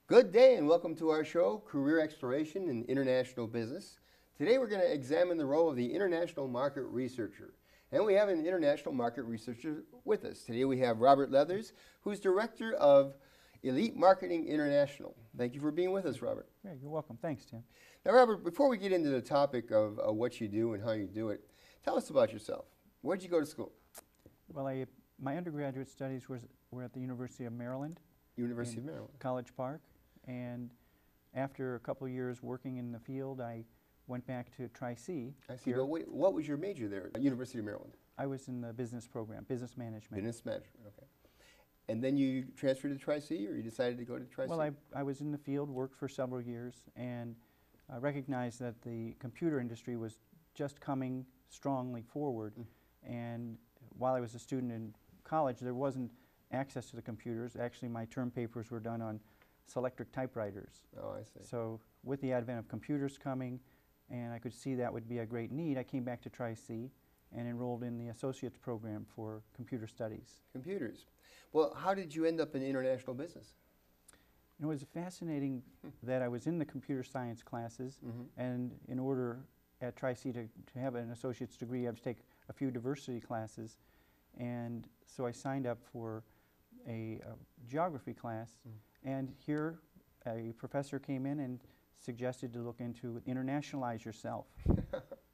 Good day and welcome to our show, Career Exploration in International Business. Today we're going to examine the role of the international market researcher. And we have an international market researcher with us. Today we have Robert Leathers, who's Director of Elite Marketing International. Thank you for being with us, Robert. Yeah, you're welcome. Thanks, Tim. Now, Robert, before we get into the topic of what you do and how you do it, tell us about yourself. Where did you go to school? Well, my undergraduate studies were at the University of Maryland. University of Maryland. College Park. And after a couple of years working in the field, I went back to Tri-C. I see. But wait, what was your major there at University of Maryland? I was in the business program, business management. Business management, okay. And then you transferred to Tri-C, or you decided to go to Tri-C? Well, I was in the field, worked for several years, and I recognized that the computer industry was just coming strongly forward. And while I was a student in college, there wasn't access to the computers. Actually, my term papers were done on Selectric typewriters. Oh, I see. So with the advent of computers coming, and I could see that would be a great need, I came back to Tri-C and enrolled in the associate's program for computer studies. Computers. Well, how did you end up in international business? It was fascinating that I was in the computer science classes, and in order at Tri-C to have an associate's degree, I had to take a few diversity classes, and so I signed up for a geography class. And here, a professor came in and suggested to look into internationalize yourself.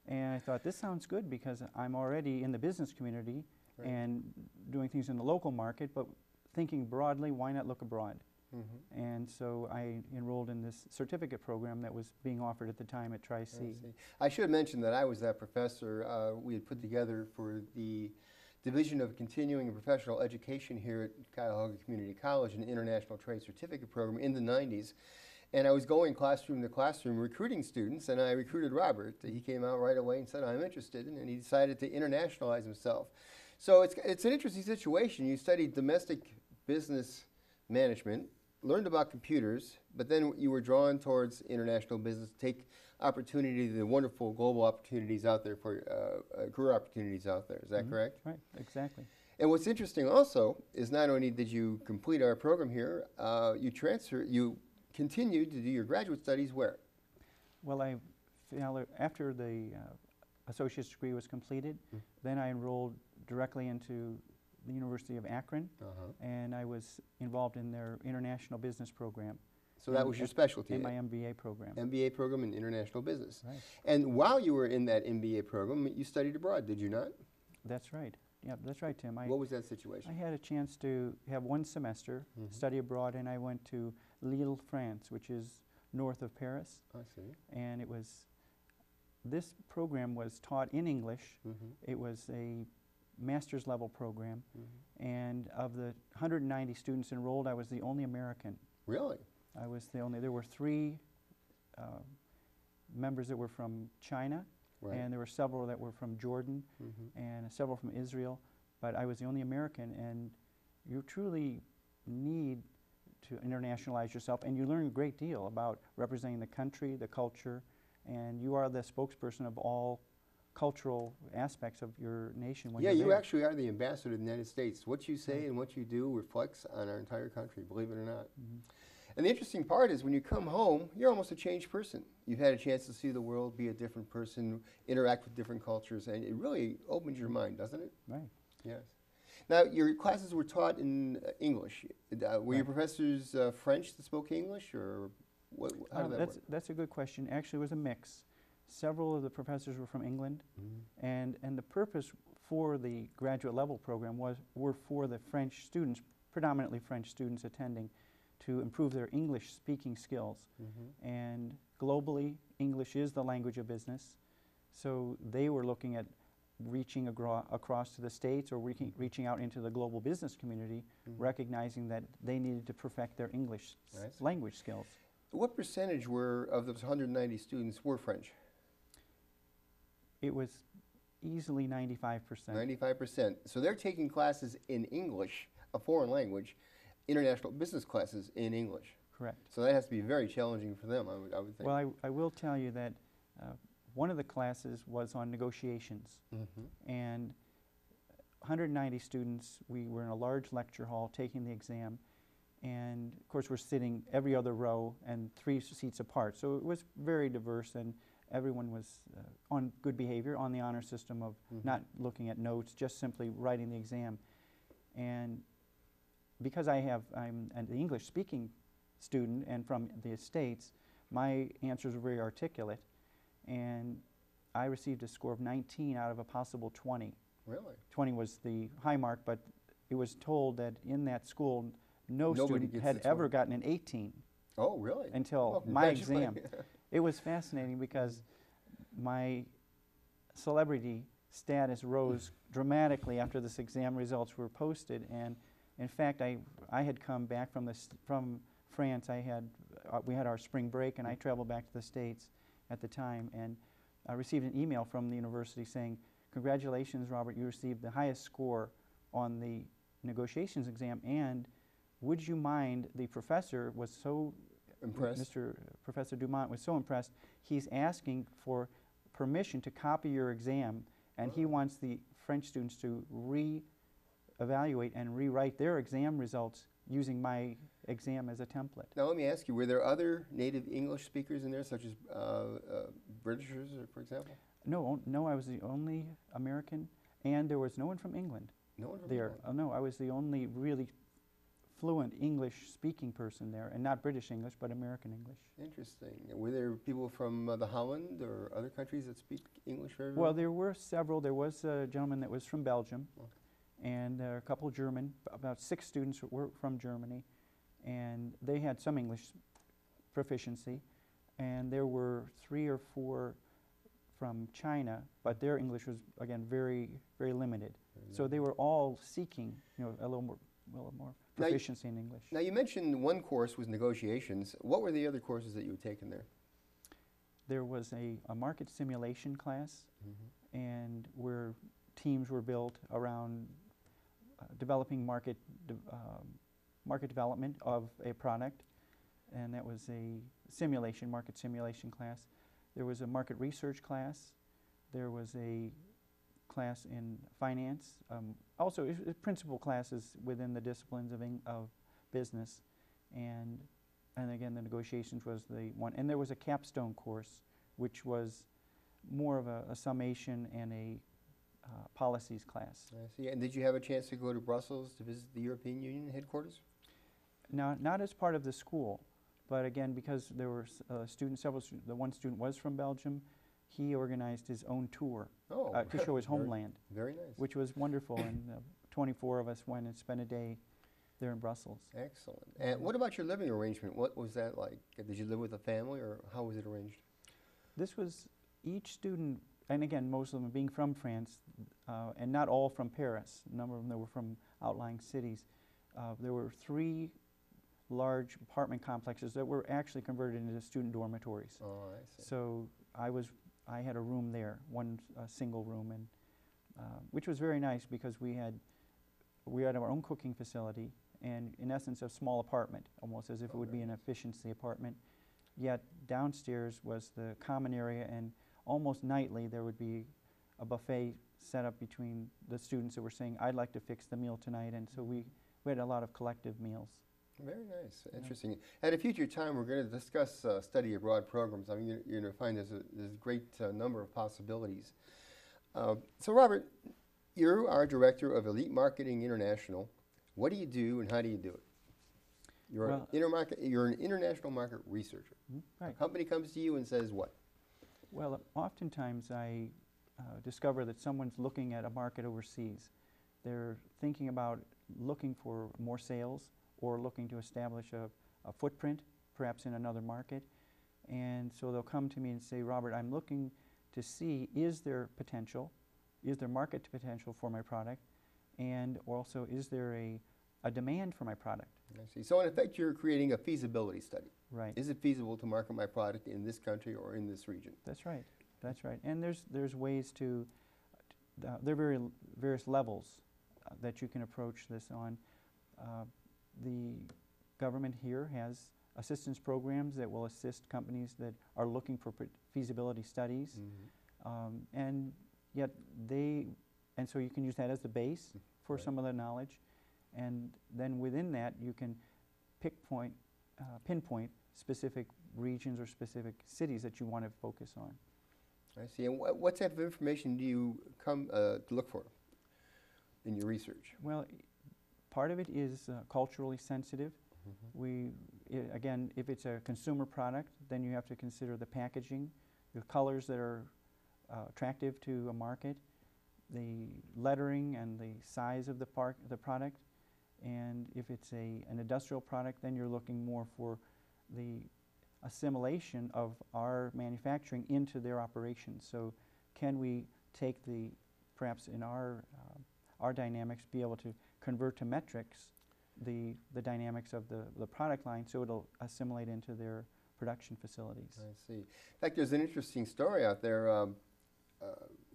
And I thought, this sounds good because I'm already in the business community and doing things in the local market, but thinking broadly, why not look abroad? And so I enrolled in this certificate program that was being offered at the time at Tri-C. I should mention that I was that professor. We had put together for the Division of Continuing and Professional Education here at Cuyahoga Community College, an international trade certificate program in the 90s. And I was going classroom to classroom recruiting students, and I recruited Robert. He came out right away and said, I'm interested, and he decided to internationalize himself. So it's an interesting situation. You studied domestic business management, learned about computers, but then you were drawn towards international business, take opportunity, the wonderful global opportunities out there for career opportunities out there. Is that correct? Right, exactly. And what's interesting also is not only did you complete our program here, you continued to do your graduate studies where? Well, after the associate's degree was completed, then I enrolled directly into the University of Akron, and I was involved in their international business program. So that was your specialty? In my MBA program. MBA program in international business. Right. And while you were in that MBA program, you studied abroad, did you not? That's right. Yeah, that's right, Tim. What was that situation? I had a chance to have one semester study abroad, and I went to Lille, France, which is north of Paris. I see. And this program was taught in English. It was a master's level program, and of the 190 students enrolled, I was the only American. Really? I was the only. There were 3 members that were from China, and there were several that were from Jordan, and several from Israel, but I was the only American, and you truly need to internationalize yourself, and you learn a great deal about representing the country, the culture, and you are the spokesperson of all cultural aspects of your nation when you're there. You actually are the ambassador of the United States. What you say and what you do reflects on our entire country, believe it or not. And the interesting part is when you come home, you're almost a changed person. You've had a chance to see the world, be a different person, interact with different cultures, and it really opens your mind, doesn't it? Right. Yes. Now, your classes were taught in English. Were your professors French that spoke English, or how did that work? That's a good question. Actually, it was a mix. Several of the professors were from England, and the purpose for the graduate level program were for the French students, predominantly French students attending, to improve their English speaking skills. And globally, English is the language of business, so they were looking at reaching across to the States or reaching out into the global business community, recognizing that they needed to perfect their English language skills. What percentage of those 190 students were French? It was easily 95%. 95%. So they're taking classes in English, a foreign language, international business classes in English. Correct. So that has to be very challenging for them, I would think. Well, I will tell you that one of the classes was on negotiations. And 190 students, we were in a large lecture hall taking the exam, And of course, we're sitting every other row and 3 seats apart. So it was very diverse, and everyone was on good behavior, on the honor system of not looking at notes, just simply writing the exam. And because I'm an English-speaking student and from the States, my answers were very articulate, and I received a score of 19 out of a possible 20. Really? 20 was the high mark, but it was told that in that school, no Nobody student gets had the ever 20. gotten an 18 Oh, really? until Oh, my exam. congratulations. It was fascinating because my celebrity status rose dramatically after this exam results were posted, and in fact, I had come back from France. We had our spring break, and I traveled back to the States at the time, and I received an email from the university saying, "Congratulations, Robert, you received the highest score on the negotiations exam, and would you mind," the professor was so Impressed? Professor Dumont was so impressed, he's asking for permission to copy your exam, and he wants the French students to re-evaluate and rewrite their exam results using my exam as a template. Now let me ask you, were there other native English speakers in there, such as Britishers, for example? No, I was the only American, and there was no one from England No one from there. England? No, I was the only really fluent English-speaking person there, and not British English, but American English. Interesting. Were there people from the Holland or other countries that speak English very well? Well, there were several. There was a gentleman that was from Belgium, and a couple German. About 6 students were from Germany, and they had some English proficiency. And there were 3 or 4 from China, but their English was, again, very, very limited. So they were all seeking, a little more proficiency in English. Now you mentioned one course was negotiations. What were the other courses that you had taken there? There was a market simulation class, and where teams were built around developing market development of a product, and that was a market simulation class. There was a market research class. There was a class in finance. Also, principal classes within the disciplines of business, and again, the negotiations was the one. And there was a capstone course, which was more of a summation and a policies class. I see. And did you have a chance to go to Brussels to visit the European Union headquarters? Now, not as part of the school, but again, because there were several students, the one student was from Belgium, he organized his own tour to show his homeland. Very nice. Which was wonderful, and 24 of us went and spent a day there in Brussels. Excellent. And what about your living arrangement? What was that like? Did you live with a family, or how was it arranged? This was each student, and again, most of them being from France, and not all from Paris. A number of them were from outlying cities. There were 3 large apartment complexes that were actually converted into student dormitories. Oh, I see. So I had a room there, one single room, and which was very nice because we had our own cooking facility, and in essence a small apartment, almost as if it would be an efficiency apartment. Yet downstairs was the common area, and almost nightly there would be a buffet set up between the students that were saying, "I'd like to fix the meal tonight," and so we had a lot of collective meals. Very nice. Interesting. At a future time, we're going to discuss study abroad programs. I mean, you're going to find there's a great number of possibilities. So, Robert, you are director of Elite Marketing International. What do you do, and how do you do it? You're an international market researcher. Right. A company comes to you and says what? Well, oftentimes I discover that someone's looking at a market overseas. They're thinking about looking for more sales, or looking to establish a footprint, perhaps in another market. And so they'll come to me and say, "Robert, I'm looking to see, is there potential, is there market potential for my product, and also is there a demand for my product?" I see. So in effect, you're creating a feasibility study. Right. Is it feasible to market my product in this country or in this region? That's right. That's right. And there's ways to, there are various levels that you can approach this on. The government here has assistance programs that will assist companies that are looking for feasibility studies, and so you can use that as the base for some of the knowledge, and then within that you can pinpoint specific regions or specific cities that you want to focus on. I see. And what type of information do you come to look for in your research? Well, part of it is culturally sensitive. Again, if it's a consumer product, then you have to consider the packaging, the colors that are attractive to a market, the lettering and the size of the product. And if it's an industrial product, then you're looking more for the assimilation of our manufacturing into their operations. So can we take perhaps in our dynamics, be able to convert to metrics the dynamics of the product line so it'll assimilate into their production facilities. I see. In fact, there's an interesting story out there.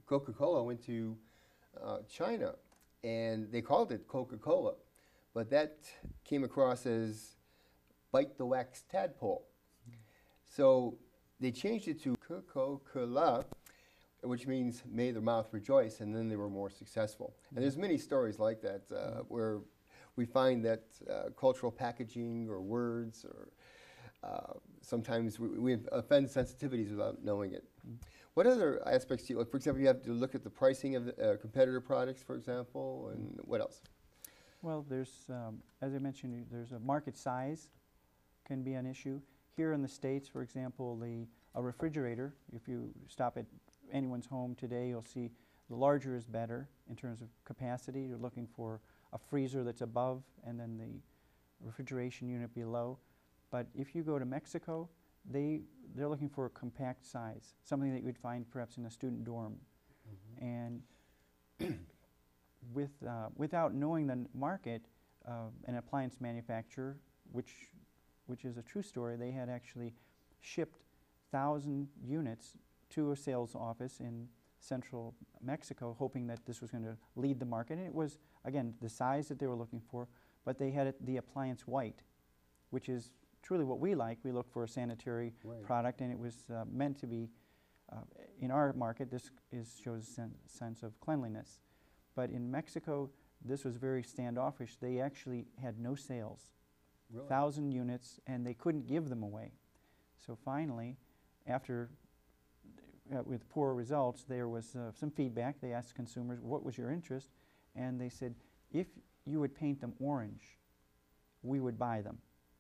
Coca-Cola went to China and they called it Coca-Cola, but that came across as bite the wax tadpole. So they changed it to Coca-Cola, which means may the mouth rejoice, and then they were more successful. And there's many stories like that where we find that cultural packaging or words or sometimes we offend sensitivities without knowing it. What other aspects do you, like, for example, you have to look at the pricing of competitor products, for example, and what else? Well, there's, as I mentioned, there's a market size can be an issue. Here in the States, for example, a refrigerator, if you stop at anyone's home today, you'll see the larger is better in terms of capacity. You're looking for a freezer that's above and then the refrigeration unit below. But if you go to Mexico, they're looking for a compact size, something that you would find perhaps in a student dorm. And without knowing the market, an appliance manufacturer, which is a true story, they had actually shipped 1,000 units to a sales office in central Mexico, hoping that this was going to lead the market. And it was, again, the size that they were looking for, but they had the appliance white, which is truly what we like. We look for a sanitary product, and it was meant to be, in our market, this shows a sense of cleanliness. But in Mexico, this was very standoffish. They actually had no sales, 1,000 units, and they couldn't give them away. So finally, after with poor results, there was some feedback. They asked consumers, what was your interest? And they said, if you would paint them orange, we would buy them.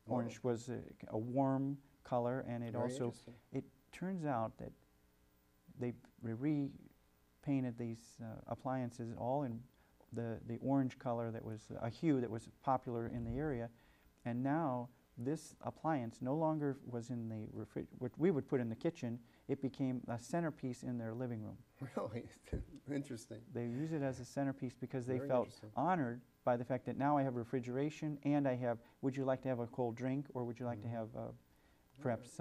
Orange was a warm color, and it also, it turns out that they repainted these appliances all in the orange color that was a hue that was popular in the area. And now this appliance no longer was in the what we would put in the kitchen. It became a centerpiece in their living room. Really? Interesting. They use it as a centerpiece because they felt honored by the fact that now I have refrigeration and I have, would you like to have a cold drink, or would you like to have perhaps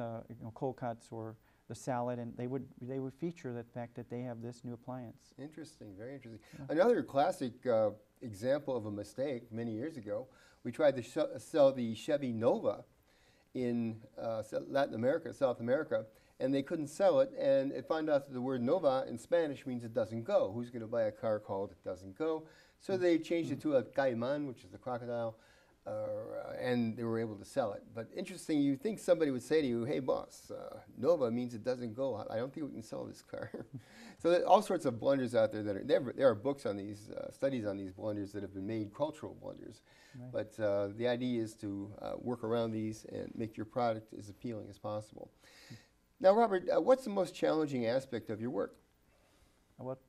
cold cuts or the salad, and they would feature the fact that they have this new appliance. Interesting, very interesting. Yeah. Another classic example of a mistake many years ago, we tried to sell the Chevy Nova in Latin America, South America, and they couldn't sell it, and it found out that the word Nova in Spanish means it doesn't go. Who's going to buy a car called it doesn't go? So they changed it to a Caiman, which is a crocodile, and they were able to sell it. But interesting, you think somebody would say to you, hey boss, Nova means it doesn't go. I don't think we can sell this car. So there are all sorts of blunders out there that are, there are books on these, studies on these blunders that have been made, cultural blunders. Right. But the idea is to work around these and make your product as appealing as possible. Now, Robert, what's the most challenging aspect of your work? Well,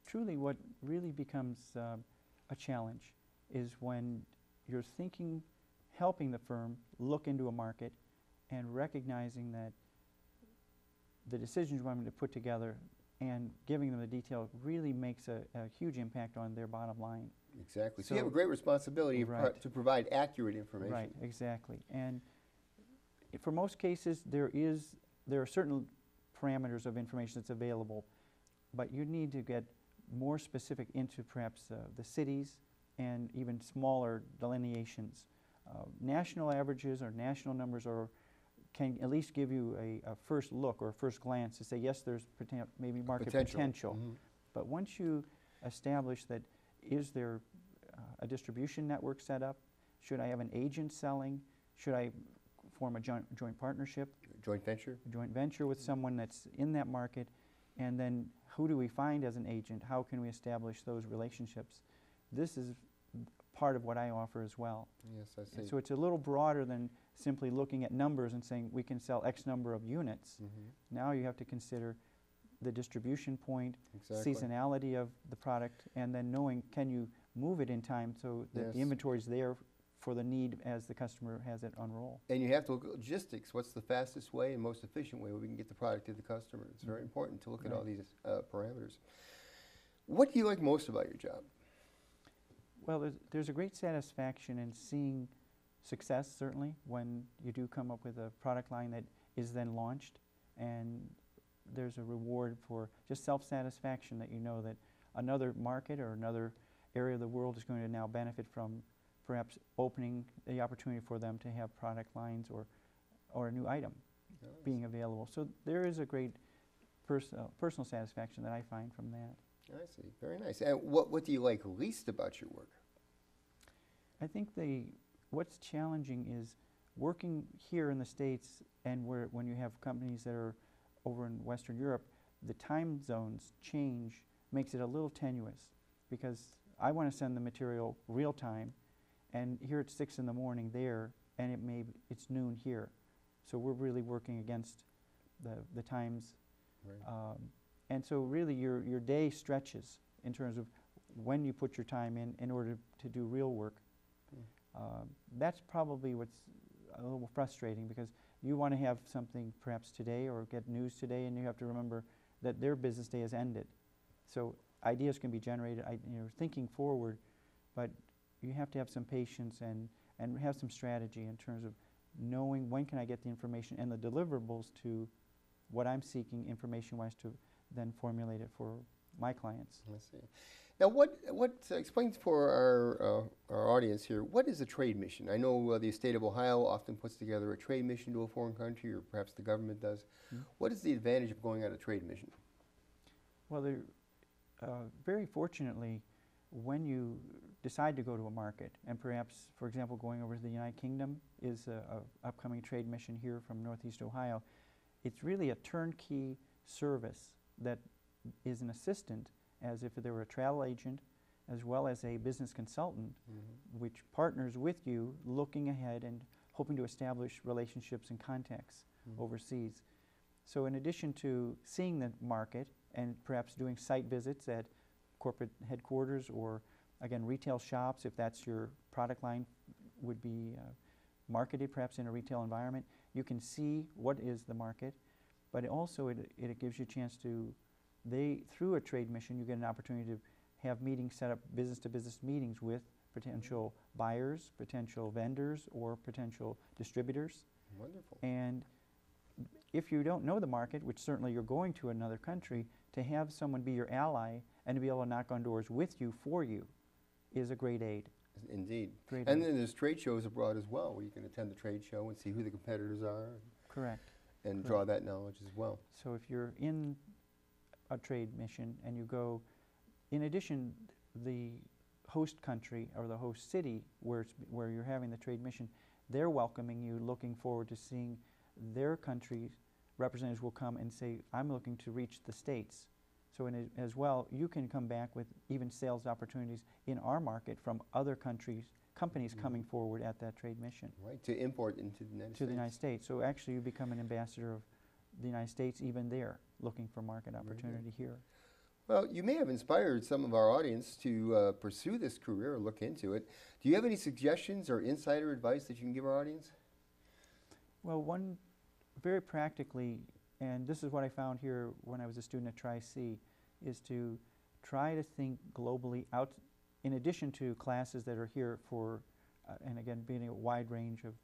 truly what really becomes a challenge is when you're thinking, helping the firm look into a market and recognizing that the decisions you want them to put together and giving them the detail really makes a huge impact on their bottom line. Exactly. So you have a great responsibility to provide accurate information. Right, exactly. And for most cases, there are certain parameters of information that's available, but you need to get more specific into perhaps the cities and even smaller delineations. National averages or national numbers can at least give you a first look or a first glance to say, yes, there's maybe market potential. Mm-hmm. But once you establish that, is there a distribution network set up? Should I have an agent selling? should I form a joint partnership, Joint venture? a joint venture with someone that's in that market, and then who do we find as an agent? How can we establish those relationships? This is part of what I offer as well. Yes, I see. And so it's a little broader than simply looking at numbers and saying we can sell X number of units. Now you have to consider the distribution point, Exactly. seasonality of the product, and then knowing can you move it in time so that the Yes. inventory is there for the need as the customer has it on roll. And you have to look at logistics. What's the fastest way and most efficient way we can get the product to the customer? It's very important to look at all these parameters. What do you like most about your job? Well, there's a great satisfaction in seeing success, certainly, when you do come up with a product line that is then launched, and there's a reward for just self-satisfaction that you know that another market or another area of the world is going to now benefit from perhaps opening the opportunity for them to have product lines or a new item being available. So there is a great personal satisfaction that I find from that. I see. Very nice. And what do you like least about your work? I think what's challenging is working here in the States and when you have companies that are over in Western Europe, the time zones change makes it a little tenuous because I want to send the material real time, and here it's 6 in the morning there, and it's noon here. So we're really working against the times. Right. And so really your day stretches in terms of when you put your time in order to do real work. That's probably what's a little frustrating because you want to have something perhaps today or get news today, and you have to remember that their business day has ended. So ideas can be generated, you're thinking forward, but you have to have some patience and have some strategy in terms of knowing when can I get the information and the deliverables to what I'm seeking information-wise to then formulate it for my clients. I see. Now, explain for our audience here, what is a trade mission? I know the state of Ohio often puts together a trade mission to a foreign country, or perhaps the government does. What is the advantage of going on a trade mission? Well, very fortunately, when you decide to go to a market, and perhaps, for example, going over to the United Kingdom is an upcoming trade mission here from Northeast Ohio, it's really a turnkey service that is an assistant as if there were a travel agent as well as a business consultant which partners with you looking ahead and hoping to establish relationships and contacts overseas. So in addition to seeing the market and perhaps doing site visits at corporate headquarters or again retail shops, if that's your product line would be marketed perhaps in a retail environment, you can see what is the market, but also it gives you a chance to, through a trade mission, you get an opportunity to have meetings set up, business-to-business meetings with potential buyers, potential vendors, or potential distributors. Wonderful. And if you don't know the market, which certainly you're going to another country, to have someone be your ally and to be able to knock on doors with you, for you, is a great aid. Indeed. Great And aid. then there's trade shows abroad as well, where you can attend the trade show and see who the competitors are. Correct. And draw that knowledge as well. So if you're in a trade mission and you go, in addition, the host country or the host city where you're having the trade mission, they're welcoming you, looking forward to seeing their country's representatives will come and say, I'm looking to reach the States. So as well, you can come back with even sales opportunities in our market from other companies coming forward at that trade mission. Right, to import into the United States. To the United States. So actually you become an ambassador of the United States even there, looking for market opportunity here. Well, you may have inspired some of our audience to pursue this career or look into it. Do you have any suggestions or insider advice that you can give our audience? Well, one, very practically, and this is what I found here when I was a student at Tri-C, is to try to think globally out, in addition to classes that are here for, and again, being a wide range of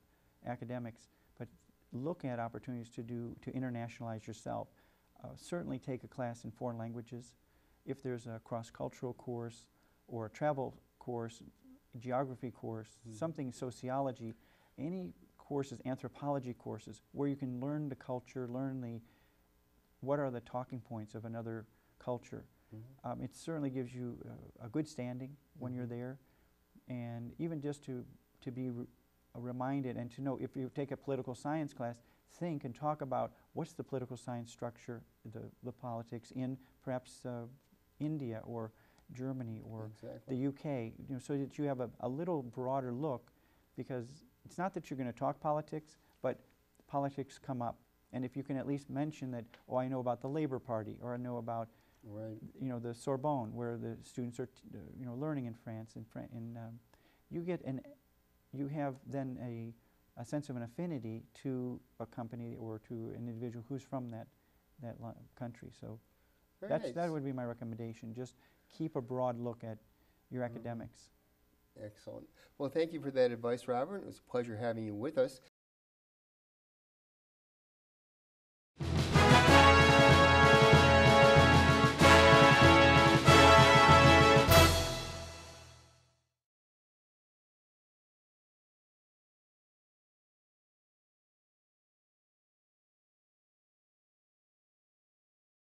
academics, but look at opportunities to internationalize yourself. Certainly take a class in foreign languages. If there's a cross-cultural course or a travel course, geography course, something sociology, any courses, anthropology courses, where you can learn the culture, learn what are the talking points of another culture. It certainly gives you a good standing when you're there, and even just to be reminded and to know, if you take a political science class, think and talk about what's the political science structure, the politics in perhaps India or Germany or Exactly. the UK, so that you have a little broader look, because it's not that you're going to talk politics, but politics come up. And if you can at least mention that, oh, I know about the Labour Party, or I know about, Right. the Sorbonne, where the students are, learning in France, you have then a sense of an affinity to a company or to an individual who's from that country. So Very nice. that would be my recommendation. Just keep a broad look at your academics. Excellent. Well, thank you for that advice, Robert. It was a pleasure having you with us.